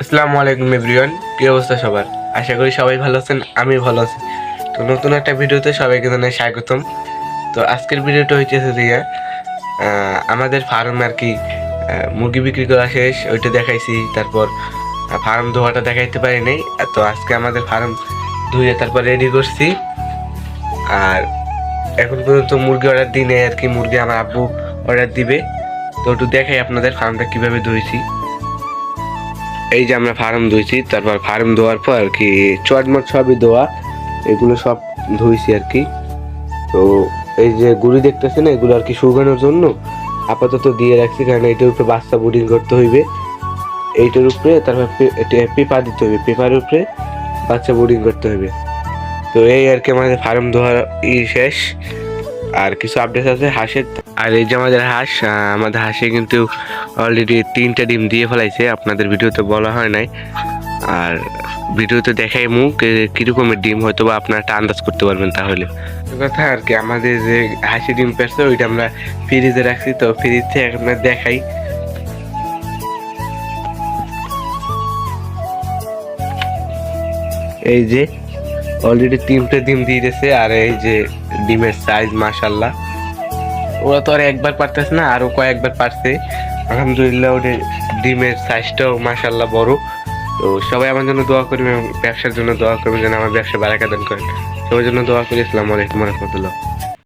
আসসালামু আলাইকুম এভরিওয়ান, কি অবস্থা সবার? আশা করি সবাই ভালো আছেন, আমি ভালো আছি। তো নতুন একটা ভিডিওতে সবাইকে জানাই স্বাগতম। তো আজকের ভিডিওটা হইতেছে দিয়ে আমাদের ফার্ম আর কি মুরগি বিক্রি করা শেষ, ওইটা দেখাইছি। তারপর ফার্ম ধোয়াটা দেখাইতে পারি নাই। তো আজকে আমাদের ফার্ম ধুয়ে তারপর রেডি করছি। আর এখন পর্যন্ত মুরগি অর্ডার দিই নাই আর কি, মুরগি আমার আব্বু অর্ডার দিবে। তো একটু দেখাই আপনাদের ফার্মটা কিভাবে ধুয়েছি। এই যে আমরা ফার্ম ধুইছি, তারপর ফার্ম ধোয়ার পর আর কি চটমট সবই ধোয়া, এগুলো সব ধুইছি আর কি। তো এই যে গুড়ি দেখতেছেন, এগুলো আর কি শুকানোর জন্য আপাতত দিয়ে রাখছি, কারণ এইটার উপরে বাচ্চা বুডিং করতে হইবে। এইটার উপরে তারপর পেপার দিতে হইবে, পেপারের উপরে বাচ্চা বুডিং করতে হইবে। তো এই আর কি আমাদের ফার্ম ধোয়া শেষ। আর কিছু আপডেট আছে হাঁসের। আর এই যে আমাদের হাঁস, আমাদের হাঁসে কিন্তু অলরেডি 3টা ডিম দিয়ে ফেলাইছে, আপনাদের ভিডিওতে বলা হয় নাই। আর ভিডিওতে দেখাই মুখ কিরকমের ডিম, হয়তো বা আপনারা একটা আন্দাজ করতে পারবেন। তাহলে কথা আর কি, আমাদের যে হাঁসি ডিম পেড়ছে ওইটা আমরা ফ্রিজে রাখছি। তো ফ্রিজ থেকে আপনার দেখাই। এই যে অলরেডি 3টে ডিম দিয়ে দিয়েছে। আর এই যে ডিমের সাইজ মাশাল্লাহ, ওরা তো আর একবার পারতেছে না, আরো কয়েকবার পারছে। আলহামদুলিল্লাহ, ওদের ডিমের সাইজটাও মাশাল্লাহ বড়। তো সবাই আমার জন্য দোয়া করবেন এবং ব্যবসার জন্য দোয়া করবেন, যেন আমার ব্যবসা বারাকা দান করেন। সবার জন্য দোয়া করি। আসসালামু আলাইকুম ওয়া রাহমাতুল্লাহ।